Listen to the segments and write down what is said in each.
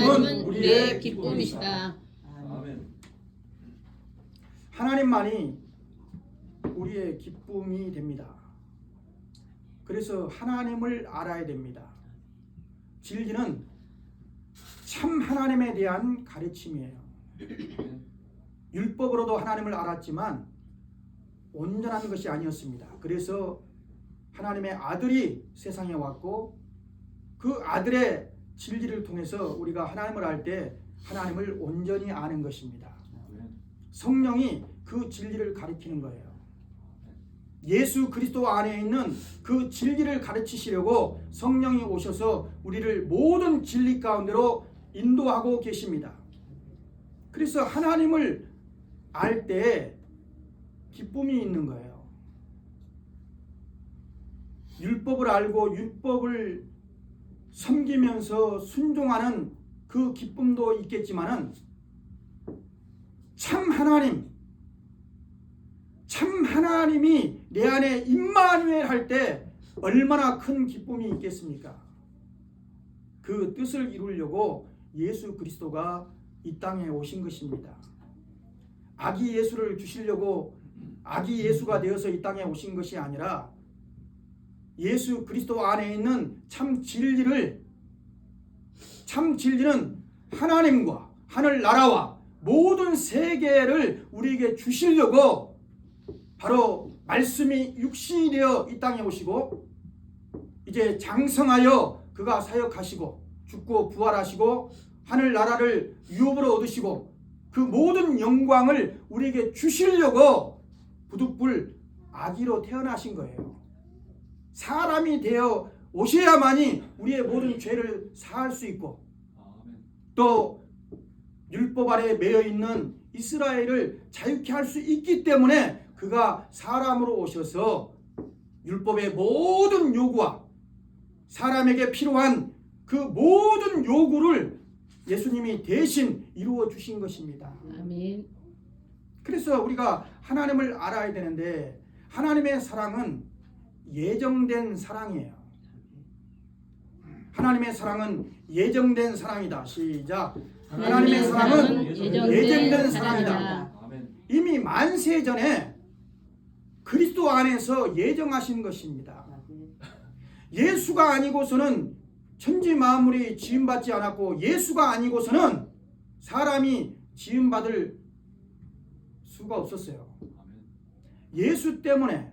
하나님은 우리의 기쁨이시다. 아멘. 하나님만이 우리의 기쁨이 됩니다. 그래서 하나님을 알아야 됩니다. 진리는 참 하나님에 대한 가르침이에요. 율법으로도 하나님을 알았지만 온전한 것이 아니었습니다. 그래서 하나님의 아들이 세상에 왔고 그 아들의 진리를 통해서 우리가 하나님을 알 때 하나님을 온전히 아는 것입니다. 성령이 그 진리를 가르치는 거예요. 예수 그리스도 안에 있는 그 진리를 가르치시려고 성령이 오셔서 우리를 모든 진리 가운데로 인도하고 계십니다. 그래서 하나님을 알 때 기쁨이 있는 거예요. 율법을 알고 율법을 섬기면서 순종하는 그 기쁨도 있겠지만은 참 하나님이 내 안에 임마누엘 할 때 얼마나 큰 기쁨이 있겠습니까? 그 뜻을 이루려고 예수 그리스도가 이 땅에 오신 것입니다. 아기 예수를 주시려고 아기 예수가 되어서 이 땅에 오신 것이 아니라 예수 그리스도 안에 있는 참 진리는 하나님과 하늘나라와 모든 세계를 우리에게 주시려고 바로 말씀이 육신이 되어 이 땅에 오시고 이제 장성하여 그가 사역하시고 죽고 부활하시고 하늘나라를 유업으로 얻으시고 그 모든 영광을 우리에게 주시려고 부득불 아기로 태어나신 거예요. 사람이 되어 오셔야만이 우리의 모든 죄를 사할 수 있고 또 율법 아래 매여 있는 이스라엘을 자유케 할 수 있기 때문에 그가 사람으로 오셔서 율법의 모든 요구와 사람에게 필요한 그 모든 요구를 예수님이 대신 이루어 주신 것입니다. 아멘. 그래서 우리가 하나님을 알아야 되는데 하나님의 사랑은 예정된 사랑이에요. 하나님의 사랑은 예정된 사랑이다. 시작. 하나님의 사랑은 예정된 사랑이다. 이미 만세 전에 그리스도 안에서 예정하신 것입니다. 예수가 아니고서는 천지 만물이 지음받지 않았고 예수가 아니고서는 사람이 지음받을 수가 없었어요. 예수 때문에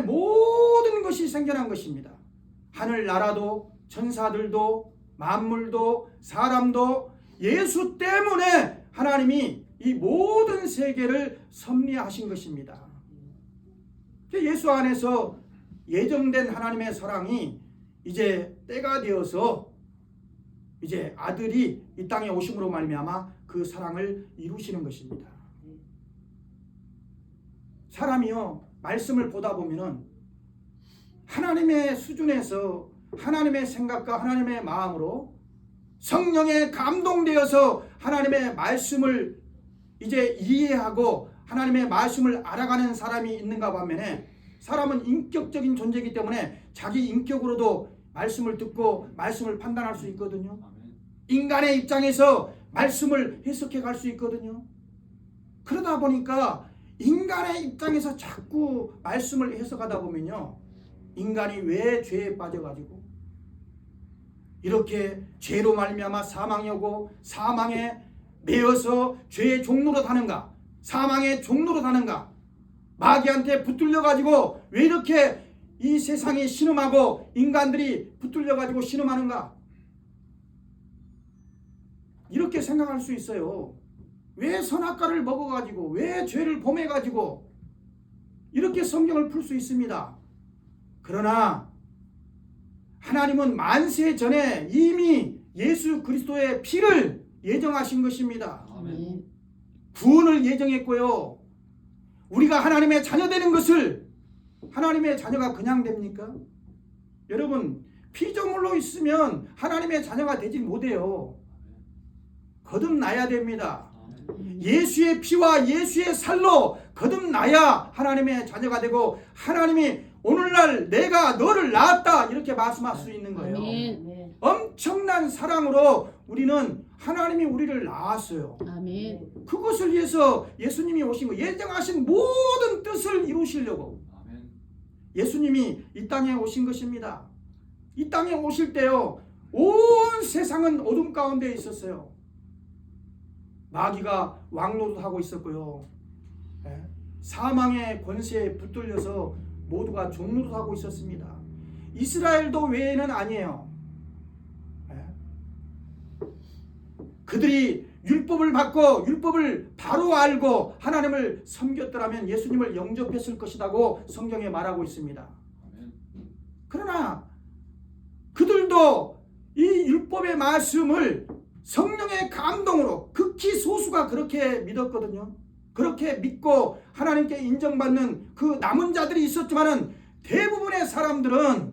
모든 것이 생겨난 것입니다. 하늘나라도 천사들도 만물도 사람도 예수 때문에 하나님이 이 모든 세계를 섭리하신 것입니다. 예수 안에서 예정된 하나님의 사랑이 이제 때가 되어서 이제 아들이 이 땅에 오심으로 말미암아 그 사랑을 이루시는 것입니다. 사람이요 말씀을 보다 보면은 하나님의 수준에서 하나님의 생각과 하나님의 마음으로 성령에 감동되어서 하나님의 말씀을 이제 이해하고 하나님의 말씀을 알아가는 사람이 있는가 반면에 사람은 인격적인 존재이기 때문에 자기 인격으로도 말씀을 듣고 말씀을 판단할 수 있거든요. 인간의 입장에서 말씀을 해석해 갈 수 있거든요. 그러다 보니까 인간의 입장에서 자꾸 말씀을 해석하다 보면요, 인간이 왜 죄에 빠져가지고 이렇게 죄로 말미암아 사망이 오고 사망에 매여서 죄의 종로로 가는가, 사망의 종로로 가는가, 마귀한테 붙들려가지고 왜 이렇게 이 세상이 신음하고 인간들이 붙들려가지고 신음하는가, 이렇게 생각할 수 있어요. 왜 선악과를 먹어가지고 왜 죄를 범해가지고 이렇게 성경을 풀 수 있습니다. 그러나 하나님은 만세 전에 이미 예수 그리스도의 피를 예정하신 것입니다. 아멘. 구원을 예정했고요. 우리가 하나님의 자녀 되는 것을, 하나님의 자녀가 그냥 됩니까? 여러분, 피조물로 있으면 하나님의 자녀가 되지 못해요. 거듭나야 됩니다. 예수의 피와 예수의 살로 거듭나야 하나님의 자녀가 되고 하나님이 오늘날 내가 너를 낳았다 이렇게 말씀할 수 있는 거예요. 아멘. 엄청난 사랑으로 우리는 하나님이 우리를 낳았어요. 아멘. 그것을 위해서 예수님이 오신 거, 예정하신 모든 뜻을 이루시려고 예수님이 이 땅에 오신 것입니다. 이 땅에 오실 때요, 온 세상은 어둠 가운데 있었어요. 마귀가 왕노릇하고 있었고요, 사망의 권세에 붙들려서 모두가 종노릇하고 있었습니다. 이스라엘도 외에는 아니에요. 그들이 율법을 받고 율법을 바로 알고 하나님을 섬겼더라면 예수님을 영접했을 것이라고 성경에 말하고 있습니다. 그러나 그들도 이 율법의 말씀을 성령의 감동으로, 극히 소수가 그렇게 믿었거든요. 그렇게 믿고 하나님께 인정받는 그 남은 자들이 있었지만은 대부분의 사람들은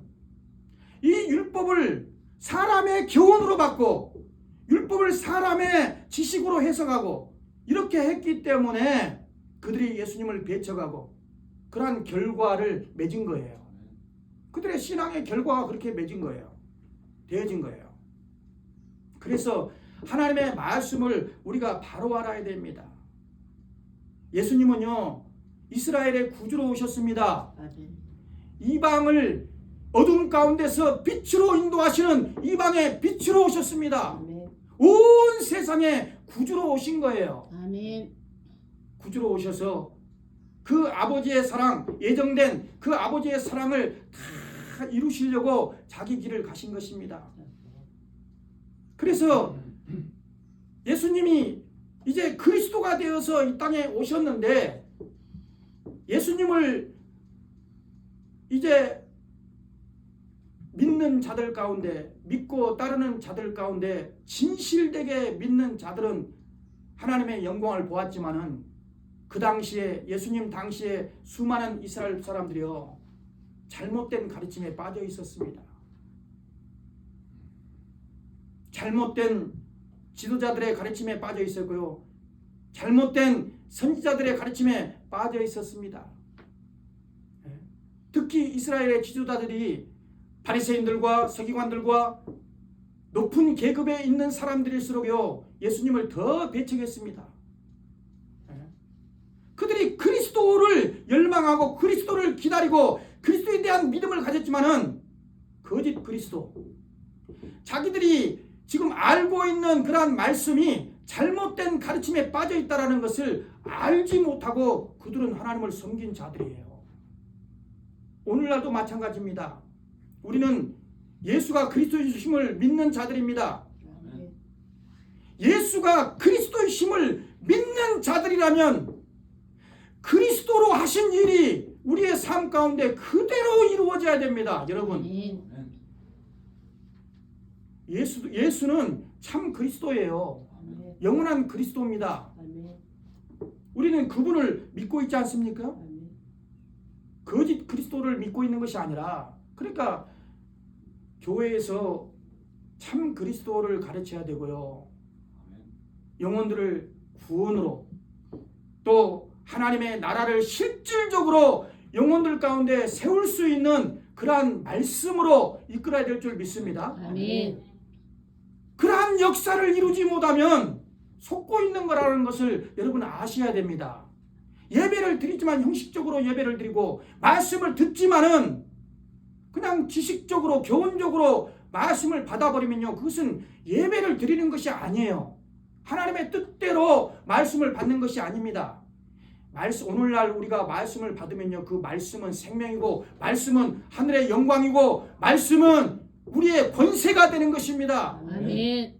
이 율법을 사람의 교훈으로 받고 율법을 사람의 지식으로 해석하고 이렇게 했기 때문에 그들이 예수님을 배척하고 그러한 결과를 맺은 거예요. 그들의 신앙의 결과가 그렇게 맺은 거예요. 되어진 거예요. 그래서 하나님의 말씀을 우리가 바로 알아야 됩니다. 예수님은요, 이스라엘의 구주로 오셨습니다. 이방을 어둠 가운데서 빛으로 인도하시는 이방의 빛으로 오셨습니다. 온 세상에 구주로 오신 거예요. 아멘. 구주로 오셔서 그 아버지의 사랑, 예정된 그 아버지의 사랑을 다 이루시려고 자기 길을 가신 것입니다. 그래서 예수님이 이제 그리스도가 되어서 이 땅에 오셨는데, 예수님을 이제 믿는 자들 가운데, 믿고 따르는 자들 가운데 진실되게 믿는 자들은 하나님의 영광을 보았지만은 그 당시에, 예수님 당시에 수많은 이스라엘 사람들이요, 잘못된 가르침에 빠져 있었습니다. 잘못된 지도자들의 가르침에 빠져 있었고요, 잘못된 선지자들의 가르침에 빠져 있었습니다. 특히 이스라엘의 지도자들이 바리새인들과 서기관들과 높은 계급에 있는 사람들일수록요, 예수님을 더 배척했습니다. 그들이 그리스도를 열망하고 그리스도를 기다리고 그리스도에 대한 믿음을 가졌지만은 거짓 그리스도, 자기들이 지금 알고 있는 그러한 말씀이 잘못된 가르침에 빠져 있다는 것을 알지 못하고 그들은 하나님을 섬긴 자들이에요. 오늘날도 마찬가지입니다. 우리는 예수가 그리스도의 힘을 믿는 자들입니다. 예수가 그리스도의 힘을 믿는 자들이라면 그리스도로 하신 일이 우리의 삶 가운데 그대로 이루어져야 됩니다. 여러분, 예수는 참 그리스도예요. 영원한 그리스도입니다. 우리는 그분을 믿고 있지 않습니까? 거짓 그리스도를 믿고 있는 것이 아니라, 그러니까 교회에서 참 그리스도를 가르쳐야 되고요, 영혼들을 구원으로, 또 하나님의 나라를 실질적으로 영혼들 가운데 세울 수 있는 그러한 말씀으로 이끌어야 될 줄 믿습니다. 아멘. 그러한 역사를 이루지 못하면 속고 있는 거라는 것을 여러분 아셔야 됩니다. 예배를 드리지만 형식적으로 예배를 드리고 말씀을 듣지만은 그냥 지식적으로 교훈적으로 말씀을 받아버리면요, 그것은 예배를 드리는 것이 아니에요. 하나님의 뜻대로 말씀을 받는 것이 아닙니다. 오늘날 우리가 말씀을 받으면요, 그 말씀은 생명이고 말씀은 하늘의 영광이고 말씀은 우리의 권세가 되는 것입니다. 아멘.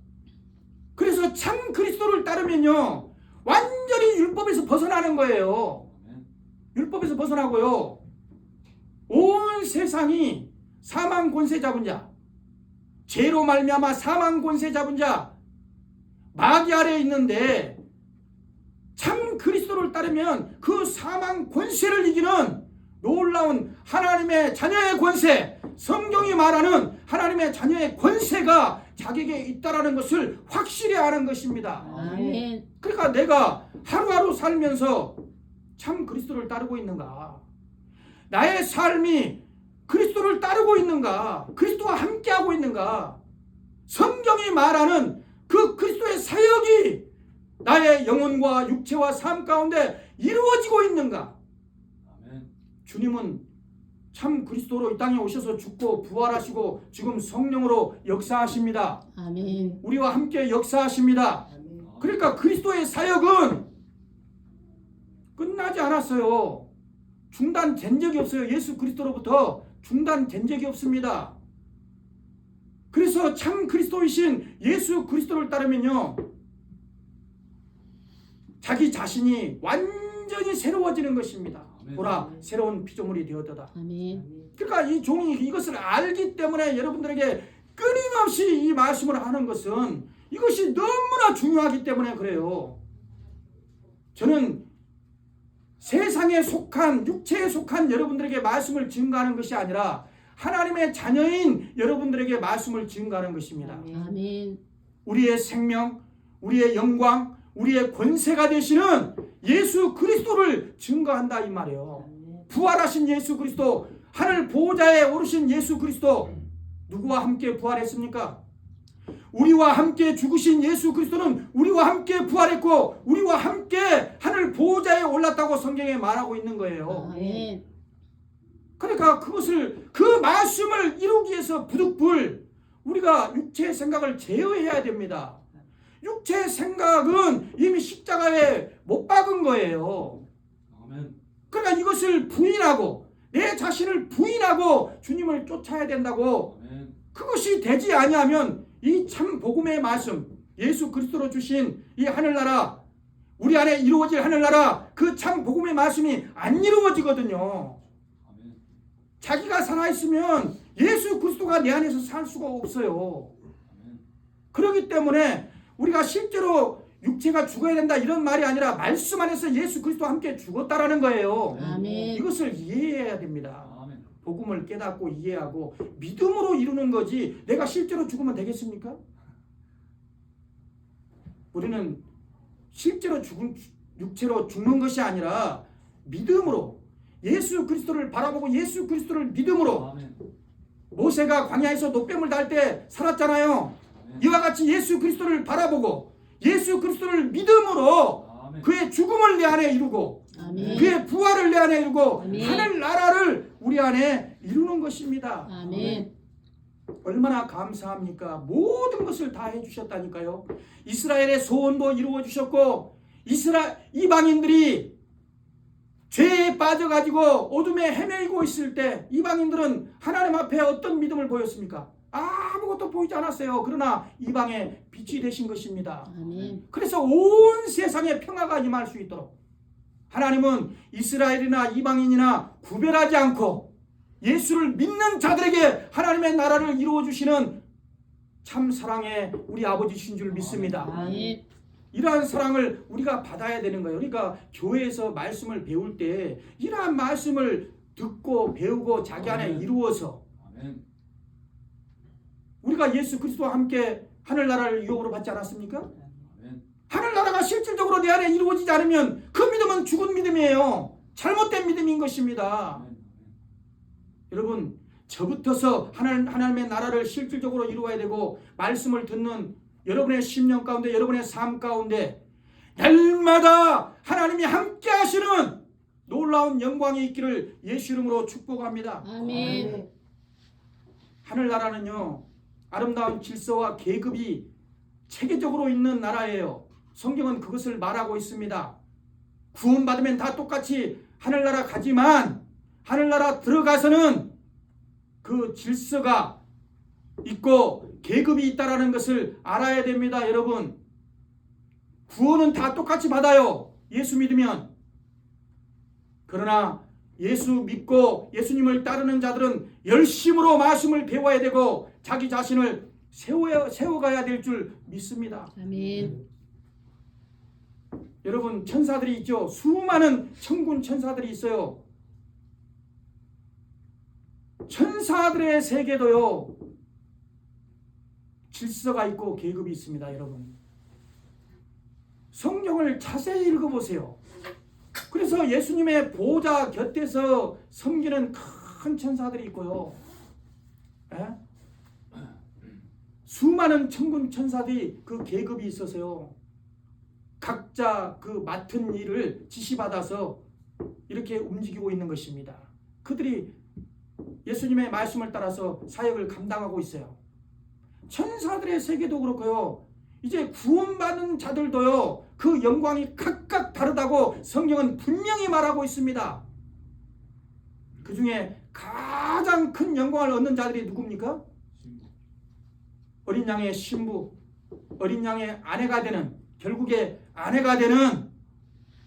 그래서 참 그리스도를 따르면요, 완전히 율법에서 벗어나는 거예요. 율법에서 벗어나고요, 온 세상이 사망 권세 잡은 자, 죄로 말미암아 사망 권세 잡은 자, 마귀 아래에 있는데 참 그리스도를 따르면 그 사망 권세를 이기는 놀라운 하나님의 자녀의 권세, 성경이 말하는 하나님의 자녀의 권세가 자기에게 있다라는 것을 확실히 아는 것입니다. 아멘. 그러니까 내가 하루하루 살면서 참 그리스도를 따르고 있는가? 나의 삶이 그리스도를 따르고 있는가? 그리스도와 함께하고 있는가? 성경이 말하는 그 그리스도의 사역이 나의 영혼과 육체와 삶 가운데 이루어지고 있는가? 아멘. 주님은 참 그리스도로 이 땅에 오셔서 죽고 부활하시고 지금 성령으로 역사하십니다. 아멘. 우리와 함께 역사하십니다. 그러니까 그리스도의 사역은 끝나지 않았어요. 중단된 적이 없어요. 예수 그리스도로부터 중단된 적이 없습니다. 그래서 참 그리스도이신 예수 그리스도를 따르면요, 자기 자신이 완전히 새로워지는 것입니다. 아멘. 보라, 새로운 피조물이 되었도다. 아멘. 그러니까 이 종이 이것을 알기 때문에 여러분들에게 끊임없이 이 말씀을 하는 것은 이것이 너무나 중요하기 때문에 그래요. 저는 세상에 속한, 육체에 속한 여러분들에게 말씀을 증거하는 것이 아니라 하나님의 자녀인 여러분들에게 말씀을 증거하는 것입니다. 아멘. 우리의 생명, 우리의 영광, 우리의 권세가 되시는 예수 그리스도를 증거한다 이 말이에요. 부활하신 예수 그리스도, 하늘 보좌에 오르신 예수 그리스도, 누구와 함께 부활했습니까? 우리와 함께 죽으신 예수 그리스도는 우리와 함께 부활했고 우리와 함께 하늘 보좌에 올랐다고 성경에 말하고 있는 거예요. 아멘. 그러니까 그것을, 그 말씀을 이루기 위해서 부득불 우리가 육체의 생각을 제어해야 됩니다. 육체의 생각은 이미 십자가에 못 박은 거예요. 아멘. 그러니까 이것을 부인하고 내 자신을 부인하고 주님을 쫓아야 된다고. 아멘. 그것이 되지 아니하면 이 참 복음의 말씀, 예수 그리스도로 주신 이 하늘나라, 우리 안에 이루어질 하늘나라, 그 참 복음의 말씀이 안 이루어지거든요. 아멘. 자기가 살아있으면 예수 그리스도가 내 안에서 살 수가 없어요. 아멘. 그렇기 때문에 우리가 실제로 육체가 죽어야 된다 이런 말이 아니라 말씀 안에서 예수 그리스도와 함께 죽었다라는 거예요. 아멘. 이것을 이해해야 됩니다. 아멘. 복음을 깨닫고 이해하고 믿음으로 이루는 거지 내가 실제로 죽으면 되겠습니까? 우리는 실제로 육체로 죽는 것이 아니라 믿음으로 예수 그리스도를 바라보고 예수 그리스도를 믿음으로. 아멘. 모세가 광야에서 노뱀을 달 때 살았잖아요. 아멘. 이와 같이 예수 그리스도를 바라보고 예수 그리스도를 믿음으로 아멘. 그의 죽음을 내 안에 이루고 아멘. 그의 부활을 내 안에 이루고 아멘. 하늘 나라를 우리 안에 이루는 것입니다. 아멘. 얼마나 감사합니까? 모든 것을 다 해주셨다니까요. 이스라엘의 소원도 이루어 주셨고 이방인들이 죄에 빠져가지고 어둠에 헤매이고 있을 때 이방인들은 하나님 앞에 어떤 믿음을 보였습니까? 아무것도 보이지 않았어요. 그러나 이방의 빛이 되신 것입니다. 아멘. 그래서 온 세상에 평화가 임할 수 있도록 하나님은 이스라엘이나 이방인이나 구별하지 않고 예수를 믿는 자들에게 하나님의 나라를 이루어 주시는 참 사랑의 우리 아버지신 줄 믿습니다. 아멘. 이러한 사랑을 우리가 받아야 되는 거예요. 그러니까 교회에서 말씀을 배울 때 이러한 말씀을 듣고 배우고 자기 안에 아멘. 이루어서 아멘. 우리가 예수 그리스도와 함께 하늘나라를 유업으로 받지 않았습니까? 아멘. 하늘나라가 실질적으로 내 안에 이루어지지 않으면 그 믿음은 죽은 믿음이에요. 잘못된 믿음인 것입니다. 아멘. 여러분, 저부터서 하나님의 나라를 실질적으로 이루어야 되고 말씀을 듣는 여러분의 심령 가운데, 여러분의 삶 가운데 날마다 하나님이 함께 하시는 놀라운 영광이 있기를 예수 이름으로 축복합니다. 아멘. 하늘나라는요, 아름다운 질서와 계급이 체계적으로 있는 나라예요. 성경은 그것을 말하고 있습니다. 구원받으면 다 똑같이 하늘나라 가지만 하늘나라 들어가서는 그 질서가 있고 계급이 있다라는 것을 알아야 됩니다. 여러분, 구원은 다 똑같이 받아요. 예수 믿으면. 그러나 예수 믿고 예수님을 따르는 자들은 열심으로 말씀을 배워야 되고 자기 자신을 세워가야 될 줄 믿습니다. 아멘. 여러분, 천사들이 있죠. 수많은 천군 천사들이 있어요. 천사들의 세계도요, 질서가 있고 계급이 있습니다. 여러분, 성경을 자세히 읽어보세요. 그래서 예수님의 보좌 곁에서 섬기는 큰 천사들이 있고요. 에? 수많은 천군 천사들이 그 계급이 있어서요. 각자 그 맡은 일을 지시받아서 이렇게 움직이고 있는 것입니다. 그들이 예수님의 말씀을 따라서 사역을 감당하고 있어요. 천사들의 세계도 그렇고요. 이제 구원받은 자들도요. 그 영광이 각각 다르다고 성경은 분명히 말하고 있습니다. 그 중에 가장 큰 영광을 얻는 자들이 누굽니까? 어린 양의 신부, 어린 양의 아내가 되는, 결국에 아내가 되는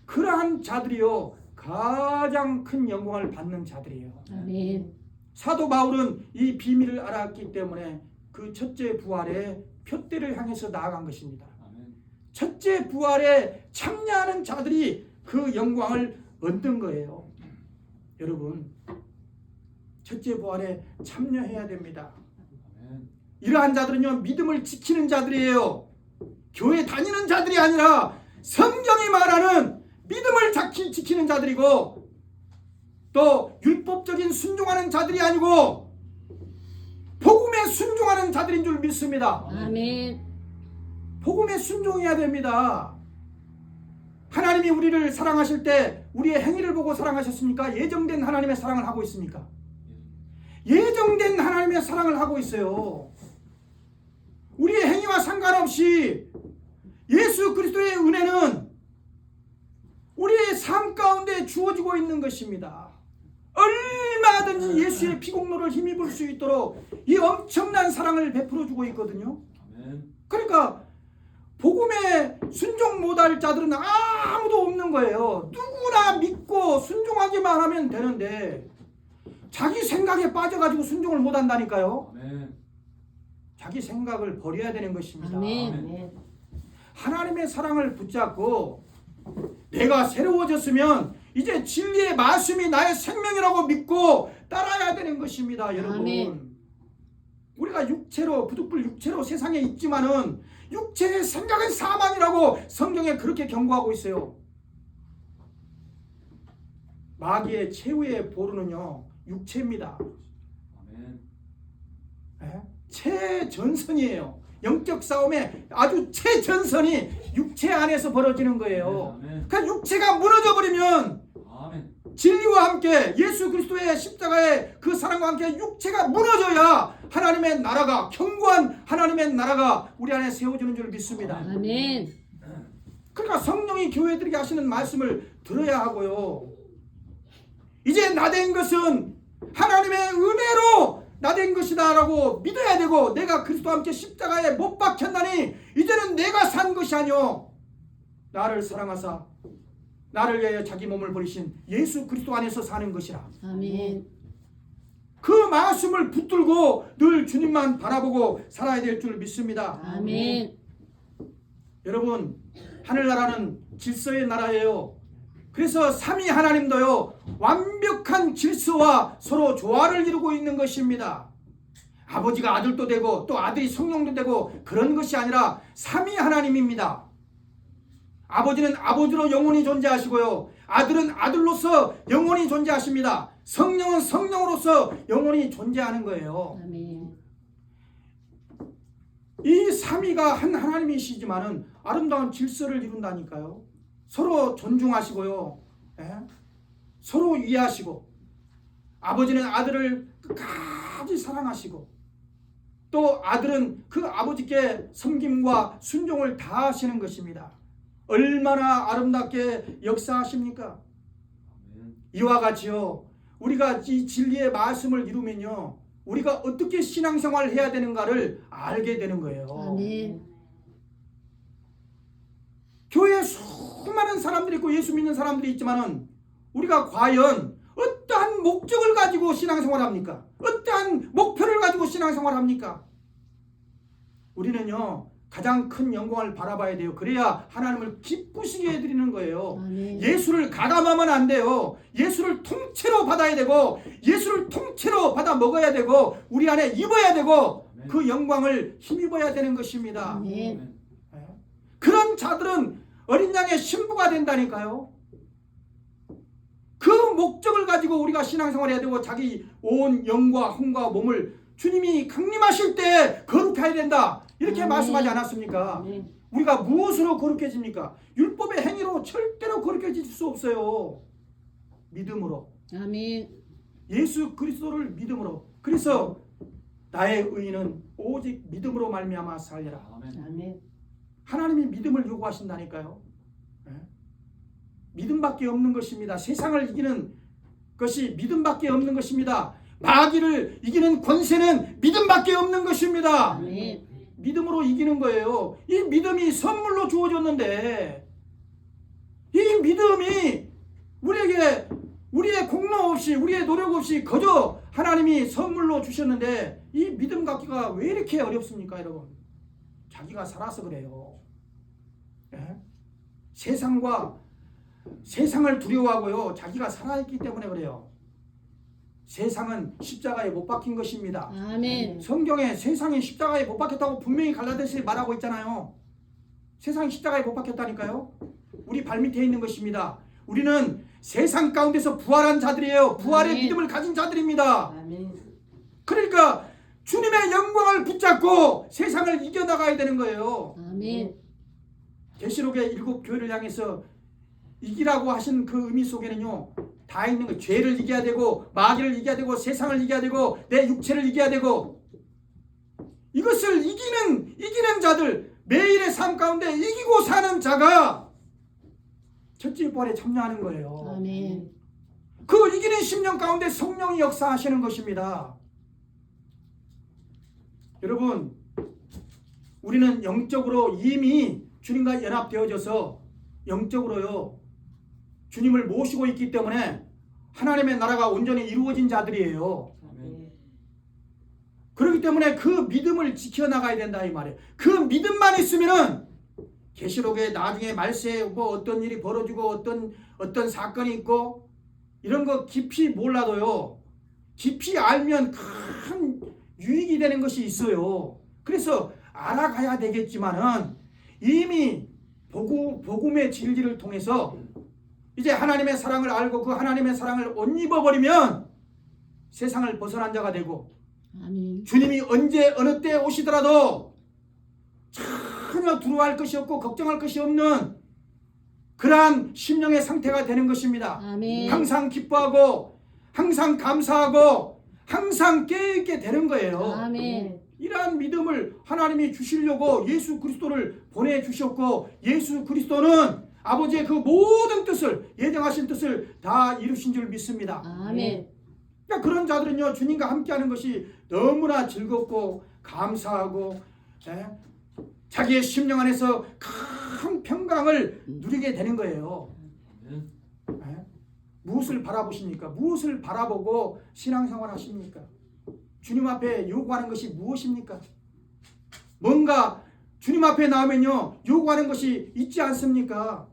그러한 자들이요. 가장 큰 영광을 받는 자들이에요. 아멘. 사도 바울은 이 비밀을 알았기 때문에 그 첫째 부활의 표대를 향해서 나아간 것입니다. 아멘. 첫째 부활에 참여하는 자들이 그 영광을 얻는 거예요. 여러분, 첫째 부활에 참여해야 됩니다. 아멘. 이러한 자들은요, 믿음을 지키는 자들이에요. 교회 다니는 자들이 아니라 성경이 말하는 믿음을 지키는 자들이고, 또 율법적인 순종하는 자들이 아니고 복음에 순종하는 자들인 줄 믿습니다. 아멘. 복음에 순종해야 됩니다. 하나님이 우리를 사랑하실 때 우리의 행위를 보고 사랑하셨습니까? 예정된 하나님의 사랑을 하고 있습니까? 예정된 하나님의 사랑을 하고 있어요. 우리의 행위와 상관없이 예수 그리스도의 은혜는 우리의 삶 가운데 주어지고 있는 것입니다. 얼마든지 예수의 피공로를 힘입을 수 있도록 이 엄청난 사랑을 베풀어 주고 있거든요. 아멘. 그러니까 복음에 순종 못할 자들은 아무도 없는 거예요. 누구나 믿고 순종하기만 하면 되는데 자기 생각에 빠져가지고 순종을 못한다니까요. 아멘. 자기 생각을 버려야 되는 것입니다. 아멘. 하나님의 사랑을 붙잡고 내가 새로워졌으면 이제 진리의 말씀이 나의 생명이라고 믿고 따라야 되는 것입니다. 여러분, 아멘. 우리가 육체로 부득불 육체로 세상에 있지만은 육체의 생각은 사망이라고 성경에 그렇게 경고하고 있어요. 마귀의 최후의 보루는요, 육체입니다. 아멘. 최전선이에요. 영적 싸움의 아주 최전선이 육체 안에서 벌어지는 거예요. 아멘. 그러니까 육체가 무너져 버리면 아멘. 진리와 함께 예수 그리스도의 십자가의 그 사랑과 함께 육체가 무너져야 하나님의 나라가, 견고한 하나님의 나라가 우리 안에 세워지는 줄 믿습니다. 아멘. 그러니까 성령이 교회들에게 하시는 말씀을 들어야 하고요. 이제 나된 것은 하나님의 은혜로 나된 것이다 라고 믿어야 되고, 내가 그리스도와 함께 십자가에 못 박혔나니 이제는 내가 산 것이 아니요 나를 사랑하사 나를 위하여 자기 몸을 버리신 예수 그리스도 안에서 사는 것이라. 아멘. 그 말씀을 붙들고 늘 주님만 바라보고 살아야 될 줄 믿습니다. 아멘. 여러분, 하늘나라는 질서의 나라예요. 그래서 삼위 하나님도요, 완벽한 질서와 서로 조화를 이루고 있는 것입니다. 아버지가 아들도 되고 또 아들이 성령도 되고 그런 것이 아니라 삼위 하나님입니다. 아버지는 아버지로 영원히 존재하시고요, 아들은 아들로서 영원히 존재하십니다. 성령은 성령으로서 영원히 존재하는 거예요. 아멘. 이 삼위가 한 하나님이시지만은 아름다운 질서를 이룬다니까요. 서로 존중하시고요, 서로 이해하시고, 아버지는 아들을 끝까지 사랑하시고, 또 아들은 그 아버지께 섬김과 순종을 다하시는 것입니다. 얼마나 아름답게 역사하십니까? 아멘. 이와 같이요, 우리가 이 진리의 말씀을 이루면요, 우리가 어떻게 신앙생활을 해야 되는가를 알게 되는 거예요. 아멘. 교회에 수많은 사람들이 있고 예수 믿는 사람들이 있지만은 우리가 과연 어떠한 목적을 가지고 신앙생활을 합니까? 어떠한 목표를 가지고 신앙생활을 합니까? 우리는요, 가장 큰 영광을 바라봐야 돼요. 그래야 하나님을 기쁘시게 해드리는 거예요. 아멘. 예수를 가감하면 안 돼요. 예수를 통째로 받아야 되고, 예수를 통째로 받아 먹어야 되고, 우리 안에 입어야 되고, 그 영광을 힘입어야 되는 것입니다. 아멘. 그런 자들은 어린 양의 신부가 된다니까요. 그 목적을 가지고 우리가 신앙생활을 해야 되고, 자기 온 영과 혼과 몸을 주님이 강림하실 때 거룩해야 된다 이렇게 아멘. 말씀하지 않았습니까? 아멘. 우리가 무엇으로 거룩해집니까? 율법의 행위로 절대로 거룩해질 수 없어요. 믿음으로, 아멘. 예수 그리스도를 믿음으로. 그래서 나의 의인은 오직 믿음으로 말미암아 살리라. 아멘. 아멘. 하나님이 믿음을 요구하신다니까요. 예? 믿음밖에 없는 것입니다. 세상을 이기는 것이 믿음밖에 없는 것입니다. 마귀를 이기는 권세는 믿음밖에 없는 것입니다. 아멘. 믿음으로 이기는 거예요. 이 믿음이 선물로 주어졌는데 이 믿음이 우리에게 우리의 공로 없이 우리의 노력 없이 거저 하나님이 선물로 주셨는데 이 믿음 갖기가 왜 이렇게 어렵습니까, 여러분? 자기가 살아서 그래요. 예? 세상을 두려워하고요. 자기가 살아있기 때문에 그래요. 세상은 십자가에 못 박힌 것입니다. 아멘. 성경에 세상이 십자가에 못 박혔다고 분명히 갈라디아서에 말하고 있잖아요. 세상이 십자가에 못 박혔다니까요. 우리 발밑에 있는 것입니다. 우리는 세상 가운데서 부활한 자들이에요. 부활의 아멘. 믿음을 가진 자들입니다. 아멘. 그러니까 주님의 영광을 붙잡고 세상을 이겨나가야 되는 거예요. 아멘. 계시록의 7 교회를 향해서 이기라고 하신 그 의미 속에는요 다 있는 거예요. 죄를 이겨야 되고 마귀를 이겨야 되고 세상을 이겨야 되고 내 육체를 이겨야 되고 이것을 이기는 자들 매일의 삶 가운데 이기고 사는 자가 첫째 부활에 참여하는 거예요. 아멘. 그 이기는 심령 가운데 성령이 역사하시는 것입니다. 여러분 우리는 영적으로 이미 주님과 연합되어져서 영적으로요 주님을 모시고 있기 때문에 하나님의 나라가 온전히 이루어진 자들이에요. 아멘. 그렇기 때문에 그 믿음을 지켜나가야 된다 이 말이에요. 그 믿음만 있으면은 계시록에 나중에 말세에 뭐 어떤 일이 벌어지고 어떤 사건이 있고 이런 거 깊이 몰라도요 깊이 알면 큰 유익이 되는 것이 있어요. 그래서 알아가야 되겠지만은 이미 복음의 진리를 통해서 이제 하나님의 사랑을 알고 그 하나님의 사랑을 옷 입어버리면 세상을 벗어난 자가 되고 아멘. 주님이 언제 어느 때 오시더라도 전혀 두려워할 것이 없고 걱정할 것이 없는 그러한 심령의 상태가 되는 것입니다. 아멘. 항상 기뻐하고 항상 감사하고 항상 깨어있게 되는 거예요. 아멘. 이러한 믿음을 하나님이 주시려고 예수 그리스도를 보내주셨고 예수 그리스도는 아버지의 그 모든 뜻을 예정하신 뜻을 다 이루신 줄 믿습니다. 아멘. 그러니까 그런 자들은요 주님과 함께하는 것이 너무나 즐겁고 감사하고 자기의 심령 안에서 큰 평강을 누리게 되는 거예요. 아멘. 무엇을 바라보십니까? 무엇을 바라보고 신앙생활 하십니까? 주님 앞에 요구하는 것이 무엇입니까? 뭔가 주님 앞에 나오면요 요구하는 것이 있지 않습니까?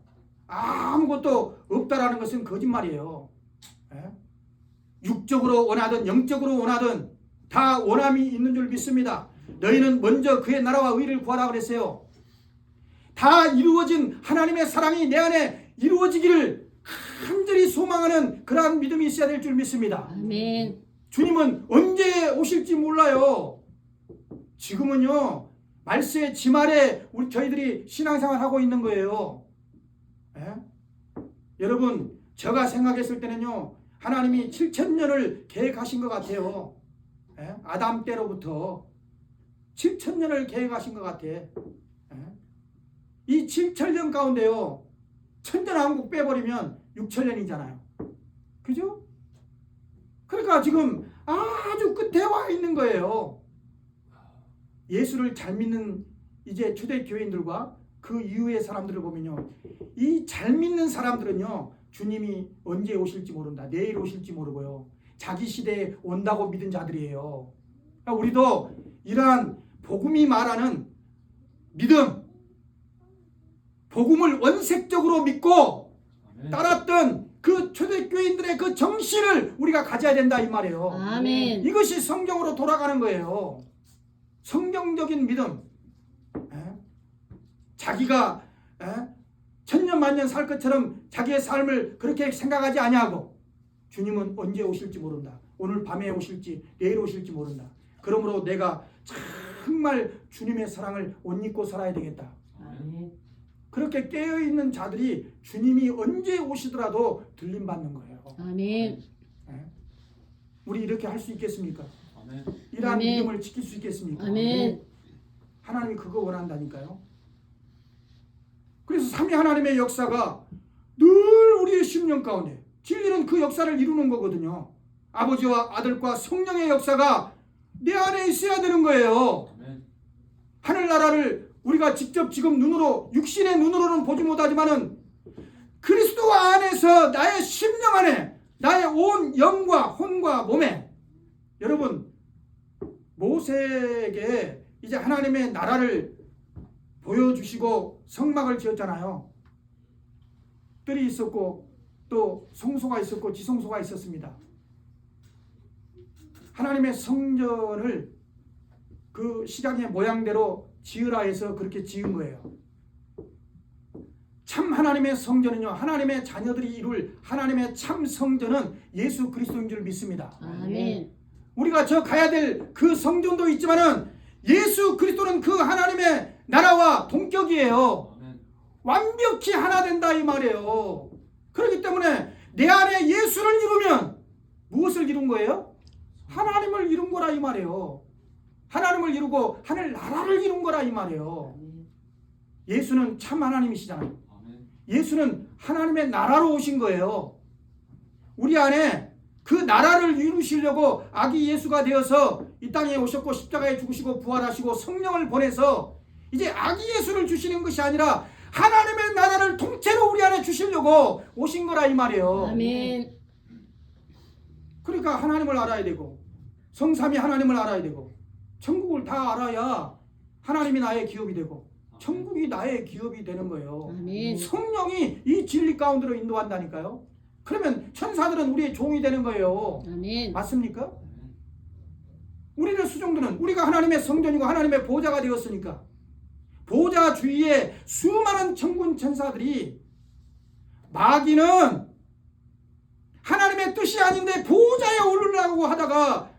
아무것도 없다라는 것은 거짓말이에요. 육적으로 원하든 영적으로 원하든 다 원함이 있는 줄 믿습니다. 너희는 먼저 그의 나라와 의를 구하라 그랬어요. 다 이루어진 하나님의 사랑이 내 안에 이루어지기를 간절히 소망하는 그러한 믿음이 있어야 될 줄 믿습니다. 아멘. 주님은 언제 오실지 몰라요. 지금은요 말세의 지말에 저희들이 신앙생활 하고 있는 거예요. 여러분 제가 생각했을 때는요 하나님이 7000년을 계획하신 것 같아요. 아담 때로부터 7000년을 계획하신 것 같아. 이 7000년 가운데요 천년왕국 빼버리면 6000년이잖아요. 그죠? 그러니까 지금 아주 끝에 와 있는 거예요. 예수를 잘 믿는 이제 초대교인들과 그 이후의 사람들을 보면요 이 잘 믿는 사람들은요 주님이 언제 오실지 모른다. 내일 오실지 모르고요 자기 시대에 온다고 믿은 자들이에요. 그러니까 우리도 이러한 복음이 말하는 믿음 복음을 원색적으로 믿고 아멘. 따랐던 그 초대교인들의 그 정신을 우리가 가져야 된다 이 말이에요. 아멘. 이것이 성경으로 돌아가는 거예요. 성경적인 믿음. 자기가 천년만년 살 것처럼 자기의 삶을 그렇게 생각하지 아니하고 주님은 언제 오실지 모른다. 오늘 밤에 오실지 내일 오실지 모른다. 그러므로 내가 정말 주님의 사랑을 옷 입고 살아야 되겠다. 아멘. 그렇게 깨어있는 자들이 주님이 언제 오시더라도 들림받는 거예요. 아멘. 우리 이렇게 할 수 있겠습니까? 아멘. 이러한 아멘. 믿음을 지킬 수 있겠습니까? 아멘. 하나님이 그거 원한다니까요. 그래서 삼위 하나님의 역사가 늘 우리의 심령 가운데, 진리는 그 역사를 이루는 거거든요. 아버지와 아들과 성령의 역사가 내 안에 있어야 되는 거예요. 아멘. 하늘나라를 우리가 직접 지금 눈으로, 육신의 눈으로는 보지 못하지만은 그리스도 안에서 나의 심령 안에, 나의 온 영과 혼과 몸에, 여러분 모세에게 이제 하나님의 나라를 보여주시고 성막을 지었잖아요. 뜰이 있었고 또 성소가 있었고 지성소가 있었습니다. 하나님의 성전을 그 시장의 모양대로 지으라 해서 그렇게 지은 거예요. 참 하나님의 성전은요, 하나님의 자녀들이 이룰 하나님의 참 성전은 예수 그리스도인 줄 믿습니다. 아멘. 우리가 저 가야 될 그 성전도 있지만은 예수 그리스도는 그 하나님의 나라와 동격이에요. 아멘. 완벽히 하나 된다 이 말이에요. 그렇기 때문에 내 안에 예수를 이루면 무엇을 이룬 거예요? 하나님을 이룬 거라 이 말이에요. 하나님을 이루고 하늘 나라를 이룬 거라 이 말이에요. 예수는 참 하나님이시잖아요. 아멘. 예수는 하나님의 나라로 오신 거예요. 우리 안에 그 나라를 이루시려고 아기 예수가 되어서 이 땅에 오셨고 십자가에 죽으시고 부활하시고 성령을 보내서 이제 아기 예수를 주시는 것이 아니라 하나님의 나라를 통째로 우리 안에 주시려고 오신 거라 이 말이에요. 아멘. 그러니까 하나님을 알아야 되고 성삼위 하나님을 알아야 되고 천국을 다 알아야 하나님이 나의 기업이 되고 천국이 나의 기업이 되는 거예요. 아멘. 성령이 이 진리 가운데로 인도한다니까요. 그러면 천사들은 우리의 종이 되는 거예요. 아멘. 맞습니까? 아멘. 우리를 수종들은 우리가 하나님의 성전이고 하나님의 보좌가 되었으니까 보좌 주위에 수많은 천군 천사들이 마귀는 하나님의 뜻이 아닌데 보좌에 오르려고 하다가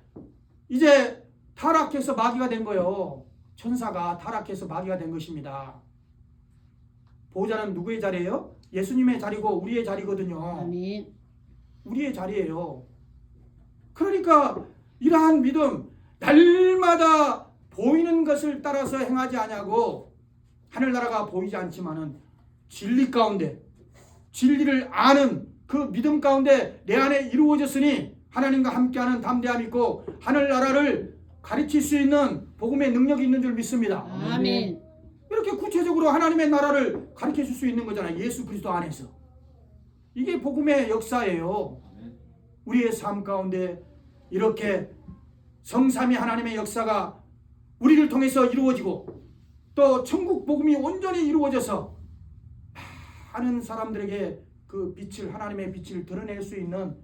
이제 타락해서 마귀가 된 거예요. 천사가 타락해서 마귀가 된 것입니다. 보좌는 누구의 자리예요? 예수님의 자리고 우리의 자리거든요. 아멘. 우리의 자리예요. 그러니까 이러한 믿음, 날마다 보이는 것을 따라서 행하지 아니하고 하늘나라가 보이지 않지만은 진리 가운데 진리를 아는 그 믿음 가운데 내 안에 이루어졌으니 하나님과 함께하는 담대함이 있고 하늘나라를 가르칠 수 있는 복음의 능력이 있는 줄 믿습니다. 아멘. 이렇게 구체적으로 하나님의 나라를 가르쳐 줄 수 있는 거잖아요. 예수 그리스도 안에서. 이게 복음의 역사예요. 아멘. 우리의 삶 가운데 이렇게 성삼위 하나님의 역사가 우리를 통해서 이루어지고 또 천국 복음이 온전히 이루어져서 많은 사람들에게 그 빛을, 하나님의 빛을 드러낼 수 있는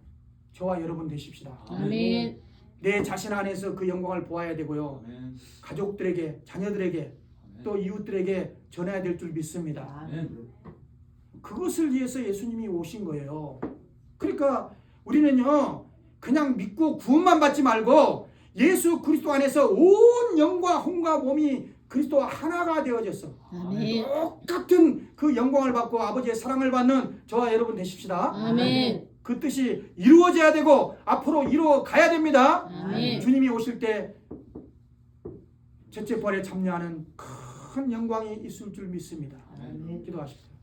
저와 여러분 되십시다. 아멘. 내 자신 안에서 그 영광을 보아야 되고요. 아멘. 가족들에게, 자녀들에게, 아멘. 또 이웃들에게 전해야 될 줄 믿습니다. 아멘. 그것을 위해서 예수님이 오신 거예요. 그러니까 우리는요, 그냥 믿고 구원만 받지 말고 예수 그리스도 안에서 온 영과 혼과 몸이 그리스도와 하나가 되어졌어. 아멘. 똑같은 그 영광을 받고 아버지의 사랑을 받는 저와 여러분 되십시다. 아멘. 그 뜻이 이루어져야 되고 앞으로 이루어 가야 됩니다. 아멘. 주님이 오실 때 첫째 부활에 참여하는 큰 영광이 있을 줄 믿습니다. 아멘. 기도하십시오.